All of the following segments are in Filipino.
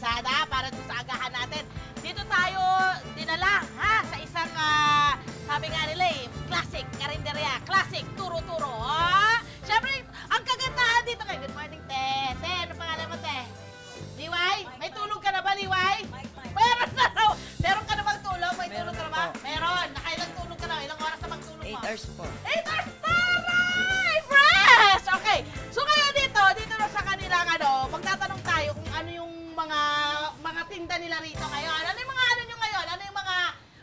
kalsada para doon sa agahan natin. Dito tayo dinala, ha? Sa isang, sabi nga nila classic, karinderya, classic, turo-turo. Siyempre, ang kagandahan dito kayo. Good morning, Te. Te, ano pangalan mo, Te? Liway? May tulog ka na ba, Liway? Meron na raw. Meron ka na bang tulog? May tulog ka na ba? Meron. Nakailang tulog ka na? Ilang oras na magtulog mo? 8 hours po. 8 hours! Taray! Fresh! Okay. So ngayon dito na sa kanilang magtatanong tayo kung ano yung mga tinda nila rito ngayon. Ano yung mga nyo ngayon? Ano yung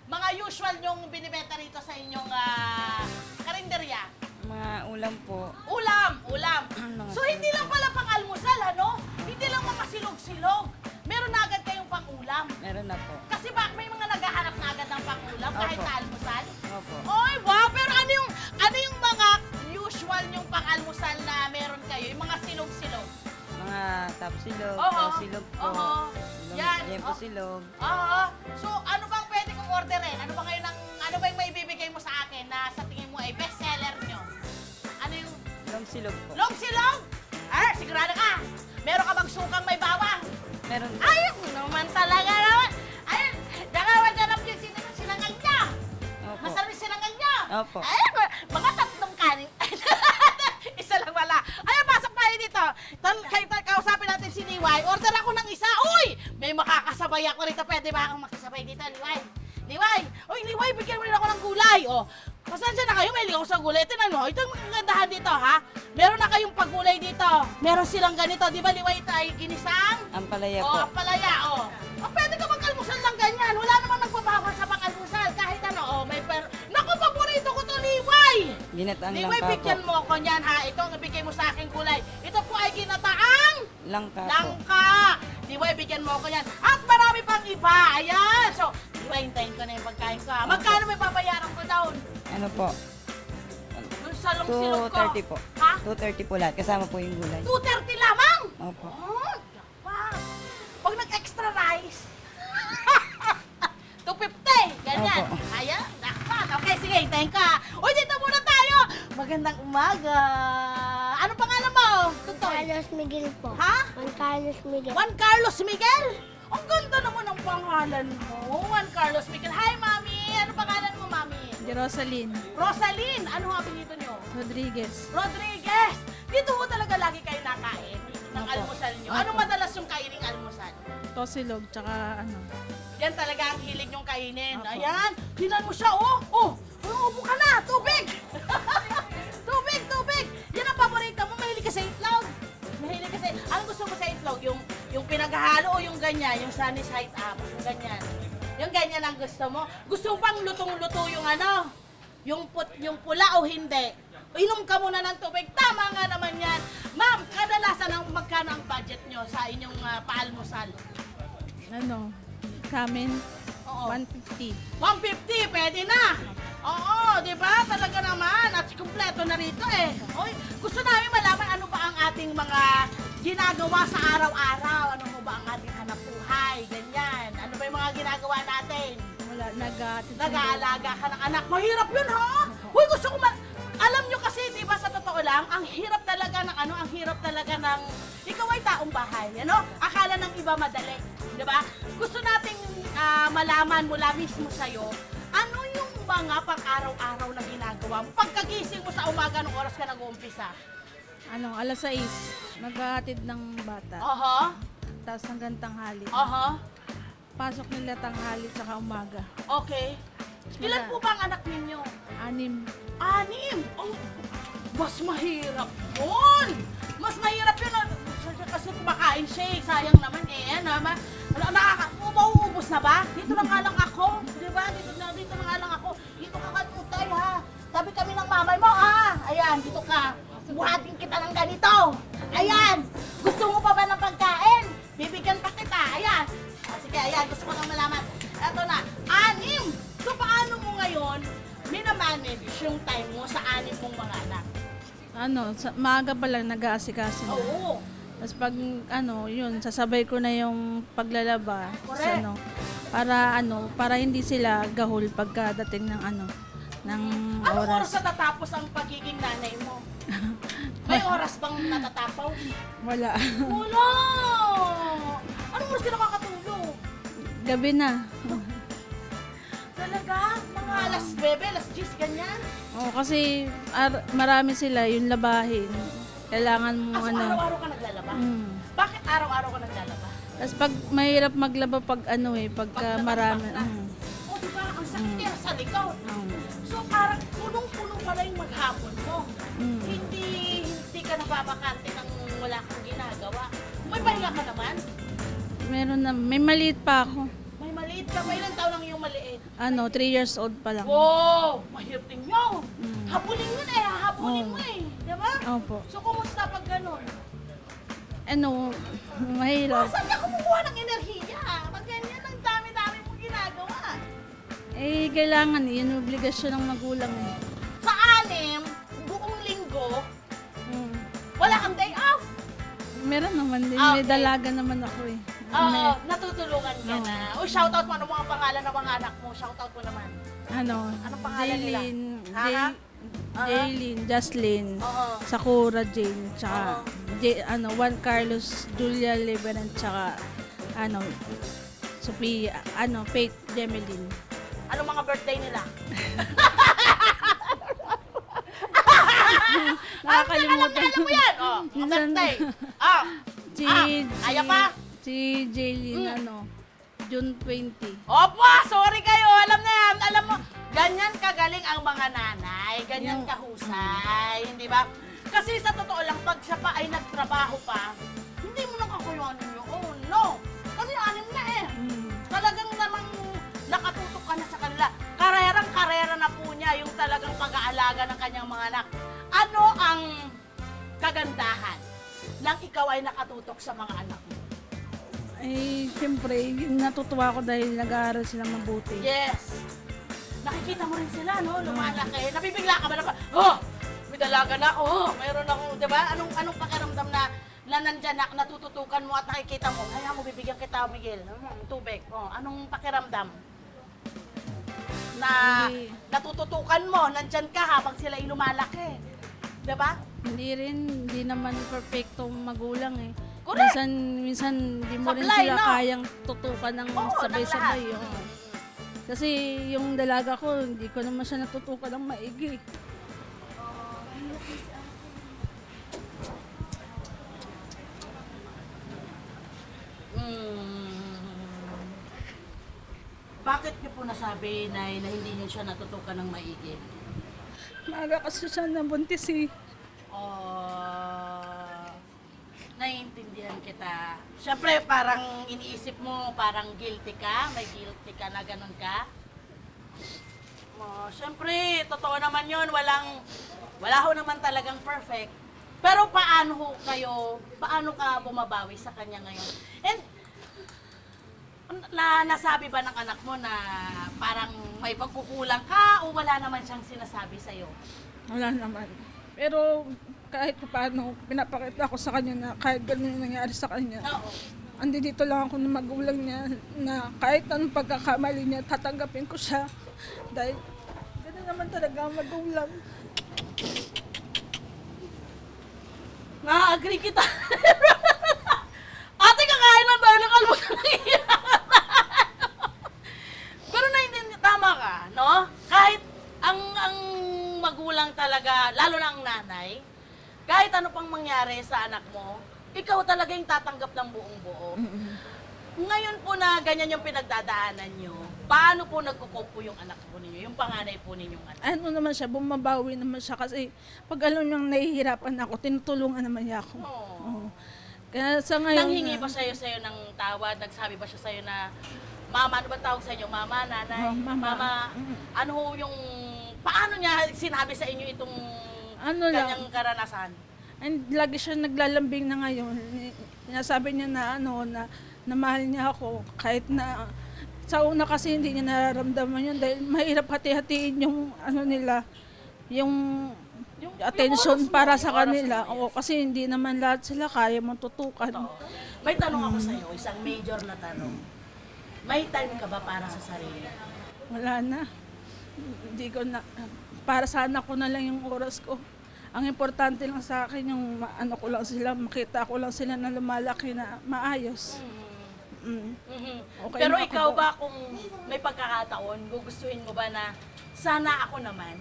mga usual nyong binibenta rito sa inyong karinderya? Mga ulam po. Ulam. So hindi lang pala pang almusal, Hindi lang mga silog-silog. Meron na agad kayong pang-ulam. Meron na po. Kasi may mga naghahanap na agad ng pang-ulam kahit sa almusal? Opo. Oy, wow! Pero ano yung mga usual nyong pang-almusal na meron kayo? Yung mga silog-silog? Mga tapsilog, Oo. silog po. Oo. Yan. Yempo silog. Oo. So, ano bang pwede kong orderin? Ano ba yung maibibigay mo sa akin na sa tingin mo ay best seller nyo? Ano yung... Long silog po. Long silog? Sigurado ka? Meron ka bang sukang may bawang? Meron po. Ayun naman talaga naman. Ayun, dakawan-darap yung sinangag niya. Opo. Masarap yung sinangag niya. Opo. Ayun, mga tatlong kanin. Isa lang wala. Ayun, pasok tayo dito. Kausapin natin si Liway. Order ako ng isa. Uy! May makakasabay ako rito. Pwede ba akong makasabay dito, Liway? Liway! Uy, Liway, bigyan mo rin ako ng gulay. Pasensya na kayo, may ligaw sa gulay. Tingnan mo, ito yung kagandahan dito, ha? Meron na kayong paggulay dito. Meron silang ganito. Di ba, Liway, ito ay ginisang? Ampalaya po. Ampalaya, pwede ka mag-almusal lang ganyan. Wala namang nagpapawal sa pang-almusal. Kahit Naku, paborito ko to, Liway! Ginataang Liway, langka bigyan po. mo ako niyan, ha? Ito ang ibigay mo sa aking gulay. Ito po ay ginataang Langka po. langka. Liway, bigyan mo ako niyan. At marami pang iba. Ayan. So, Liway, hintayin ko na yung pagkain ko, ha? Magkano may babayaran ko down? Ano po? Dun sa silog ko. 230 po. Ha? 230 po lahat. Kasama po yung gulay. 230 lamang? Opo. Jackpot. Pag nag-extra rice, 250. Ganyan. Opo. Ayan, jackpot. Okay, sige, hintayin ka. Uy, dito muna tayo. Magandang umaga. Ano pangalan mo? Tutoy. Carlos Miguel po. Ha? Juan Carlos Miguel. Juan Carlos Miguel? Ang ganda naman ang pangalan mo. Juan Carlos Miguel. Hi, Mami. Ano pangalan mo, Mami? Rosaline Rosaline. Ano ang apelyido niyo? Rodriguez. Rodriguez. Dito ho talaga lagi kayo nakain ng Opo. almusal niyo. Opo. Ano madalas yung kaining almusal? Tosilog, tsaka Yan talaga ang hilig yung kainin. Opo. Ayan. Tingnan mo siya, upo ka na. Tubig. Tubig. Yan ang paborito mo. Mahilig ka sa itlog. Ano gusto mo sa itlog? Yung pinaghalo o yung ganyan? Yung sunny side up? Yung ganyan. Yung ganyan ang gusto mo? Gusto mo pang lutong-luto yung pula o hindi? Inom ka muna ng tubig. Tama nga naman yan. Ma'am, kadalasan magkano ang budget nyo sa inyong paalmusal? Kamin, Oo. 150. 150, pwede na. Oo, di ba? Talaga naman. At kumpleto na rito eh. Oy, gusto namin malaman ano ba ang ating mga ginagawa sa araw-araw. Ano mo ba ang ating hanap buhay? Ganyan. Ano ba yung mga ginagawa natin? Wala, Nag-aalaga ka ng anak. Mahirap yun, ha? Uy, gusto ko alam nyo kasi, di ba, sa totoo lang, ang hirap talaga ng ikaw ay taong bahay, Akala ng iba madali, di ba? Gusto nating malaman mula mismo sa'yo, ano yung mga pang-araw-araw na ginagawa mo? Pagkagising mo sa umaga, anong oras ka nag-uumpisa? alas 6, maghahatid ng bata. Tapos hanggang tanghali. Pasok nila tanghali tsaka umaga. Okay. Ilan po ba ang anak ninyo? 6. 6? Oh, mas mahirap yun! Mas mahirap yun. Kasi kumakain siya eh. Sayang naman eh. Mauubos na ba? Dito na nga lang ako. Di ba? Dito na nga lang ako. Dito ka katutay ha. Tabi kami ng mamay mo ha. Ayan, dito ka. Buhatin kita ng ganito. Ayan. Gusto mo pa ba ng pagkain? Bibigyan pa kita. Ayan. Sige, ayan. Gusto ko lang malaman. Eto na. 6! So, paano mo ngayon minamanage yung time mo sa 6 mong mga anak? Maaga pa lang nag-aasikaso na. Oo. Tapos pag yun, sasabay ko na yung paglalaba. Correct. Para hindi sila gahol pagkadating ng Anong oras oras. natatapos ang pagiging nanay mo? May oras bang natatapos? Wala. Wala! Anong oras ka Gabi na. Talaga? Mga alas 9, alas 10, ganyan? Oo, kasi marami sila, yung labahin. Kailangan mo So, ano. araw-araw ka naglalaba? Bakit araw-araw ka naglalaba? Tapos pag mahirap maglaba pag ano pagka marami. O, di ba? Ang sakit kaya sa likod. So, parang punong-puno pala yung maghapon mo. Hindi ka nababakante ng wala kang ginagawa. May pahinga ka naman? Meron na, may maliit pa ako. May maliit ka. May ilang taon lang yung maliit? 3 years old pa lang. Wow! Mahirap din yun. Habulin mo na eh. Habulin mo eh. Di ba? Opo. So, kumusta pag ganun? Mahirap. Saan ka kumukuha ng enerhiya? Pag ganyan, ang dami-dami mong ginagawa. Kailangan yun yung obligasyon ng magulang eh. Sa 6, buong linggo, wala kang day off. Meron naman din, Okay. may dalaga naman ako eh. Oo, natutulungan ka na. O, shoutout mo. Ano mga pangalan ng mga anak mo? Shoutout mo naman. Anong pangalan nila? Ha? Jaylin, Jocelyn, Oo. Sakura Jane, tsaka Juan Carlos, Julia Lebanon, tsaka Sophia, Faith Jemeline. Ano mga birthday nila? Nakakalimutan. Alam mo yan? Oh, mga Minsan- birthday. Oh, Si kaya pa? Si Jaylin, June 20. Opo, sorry kayo. Alam na yan. Alam mo, ganyan kagaling ang mga nanay. Ganyan kahusay. Hindi ba? Kasi sa totoo lang, pag siya pa ay nagtrabaho pa, hindi mo nang kakuyuanin yun. Oh, no. Kasi 6 na eh. Talagang namang nakatutok ka na sa kanila. Karerang-karera na po niya yung talagang pag-aalaga ng kanyang mga anak. Ano ang kagandahan nang ikaw ay nakatutok sa mga anak mo? Siyempre, natutuwa ko dahil nag-aaral sila mabuti. Yes. Nakikita mo rin sila, no? Lumalaki. Nabibigla ka ba na oh, may dalaga na, oh, mayroon ako, di ba? Anong pakiramdam na nandyan na, natututukan mo at nakikita mo, kaya mo bibigyan kita, Miguel, tubig. Oh, anong pakiramdam? Na natututukan mo, nandyan ka habang sila ay lumalaki. Di ba? Hindi naman perfectong magulang eh. Correct. Minsan hindi mo rin Sablay, sila no? kayang tutukan ng Oo, sabay-sabay. ng lahat. Oo. Kasi yung dalaga ko, hindi ko naman siya natutukan ng maigi. Bakit niyo po nasabi na hindi niyo siya natutukan ng maigi? Maaga kasi siya nabuntis eh. Naiintindihan kita. Siyempre, parang iniisip mo, parang guilty ka, may guilty ka na ganun ka. Siyempre, totoo naman yun, wala ho naman talagang perfect. Pero paano ka bumabawi sa kanya ngayon? And, nasabi ba ng anak mo na parang may pagkukulang ka o wala naman siyang sinasabi sa'yo? Wala naman. Pero kahit paano, pinapakita ko sa kanya na kahit ganun yung nangyari sa kanya. Oo. Andi dito lang ako ng magulang niya na kahit anong pagkakamali niya, tatanggapin ko siya. Dahil ganun naman talaga ang magulang. Na-agree kita. Ate, kakain lang tayo ng almusal ng iyan. Pero tama ka, no? Kahit ang magulang talaga, lalo na ang nanay, kahit ano pang mangyari sa anak mo, ikaw talaga yung tatanggap ng buong buo. Ngayon po na ganyan yung pinagdadaanan nyo, paano po nagko-cope po yung anak po ninyo, yung panganay po ninyong anak? Ano naman siya, bumabawi naman siya kasi pag alam niyang nahihirapan ako, tinutulungan naman niya ako. Oo. Kaya sa ngayon, Nanghingi ba sa'yo ng tawad? Nagsabi ba siya sa'yo na, Mama, ano ba tawag sa inyo? Mama, nanay? Oh, mama. Ano ho yung, paano niya sinabi sa inyo itong Ano lang. kanyang karanasan? And lagi siya naglalambing na ngayon. Sinasabi niya na na mahal niya ako kahit na sa una kasi hindi niya nararamdaman yun dahil mahirap hati-hatiin yung nila, yung attention oras mo, para yung sa oras kanila. mo, O kasi hindi naman lahat sila kaya mong tutukan. May tanong ako sa iyo, isang major na tanong. May time ka ba para sa sarili? Wala na. Hindi ko na, para sa anak ko na lang yung oras ko. Ang importante lang sa akin yung ko lang sila, makita ko lang sila na lumalaki na maayos. Okay Pero na ako ikaw doon. ba kung may pagkakataon, gugustuhin mo ba na sana ako naman?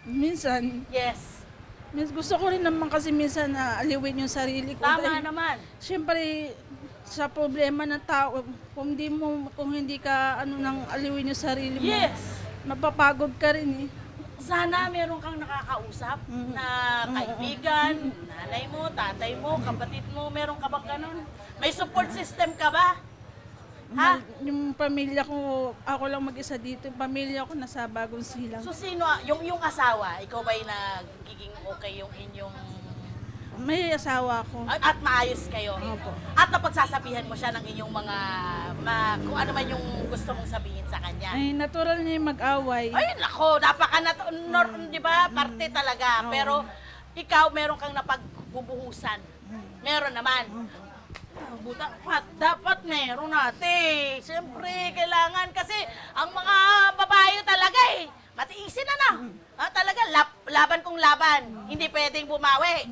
Minsan, Yes. gusto ko rin naman kasi minsan na aliwin yung sarili ko. Tama Dahil, naman. siyempre, sa problema ng tao, kung hindi ka nang aliwin yung sarili mo, Yes. mapapagod ka rin eh. Sana meron kang nakakausap na kaibigan, nanay mo, tatay mo, kapatid mo, meron ka bang ganun? May support system ka ba? Ha? Yung pamilya ko, ako lang mag-isa dito. Yung pamilya ko nasa Bagong Silang. So sino, yung asawa, ikaw ba'y nagiging okay yung inyong, May asawa ko. at maayos kayo? Opo. At napagsasabihan mo siya ng inyong mga, kung ano man yung gusto mong sabihin sa kanya? Ay, natural niya yung mag-away. Ay, nako, di ba? Parte talaga. Pero ikaw, meron kang napagbubuhusan. Meron naman. Dapat meron natin. Siyempre, kailangan kasi ang mga babae talaga matiisin na. Talaga, laban kong laban. Hindi pwedeng bumawi.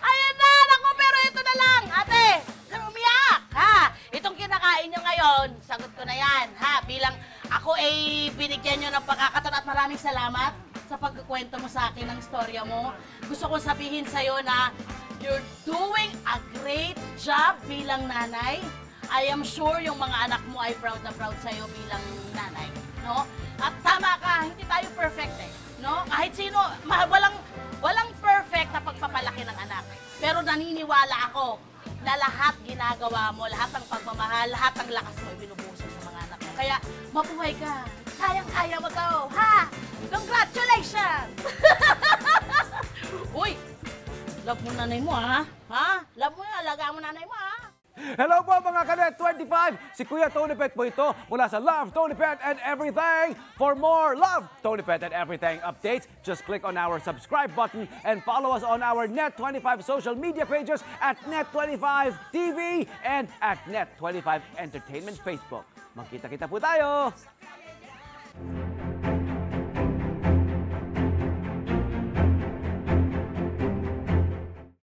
Ayan na, naku, pero ito na lang, ate. Umiyak, ha? Itong kinakain nyo ngayon, sagot ko na yan, ha? Bilang ako ay binigyan nyo ng pagkakataon at maraming salamat sa pagkukwento mo sa akin ng storya mo. Gusto ko sabihin sa'yo na you're doing a great job bilang nanay. I am sure yung mga anak mo ay proud na proud sa'yo bilang nanay, no? At tama ka, hindi tayo perfect no? Kahit sino, walang perfect na pagpapalaki ng anak. Pero naniniwala ako na lahat ginagawa mo, lahat ng pagmamahal, lahat ng lakas mo binubusan sa mga anak mo. Kaya mabuhay ka. Kayang-kaya mo to, ha? Congratulations! Uy, love mo nanay mo, ha? Ha? Love mo, alaga mo nanay mo, ha? Hello po mga Kanet 25! Si Kuya Tony Pet po ito mula sa Love, Tony Pet and Everything. For more Love, Tony Pet and Everything updates, just click on our subscribe button and follow us on our Net25 social media pages at Net25 TV and at Net25 Entertainment Facebook. Magkita-kita po tayo!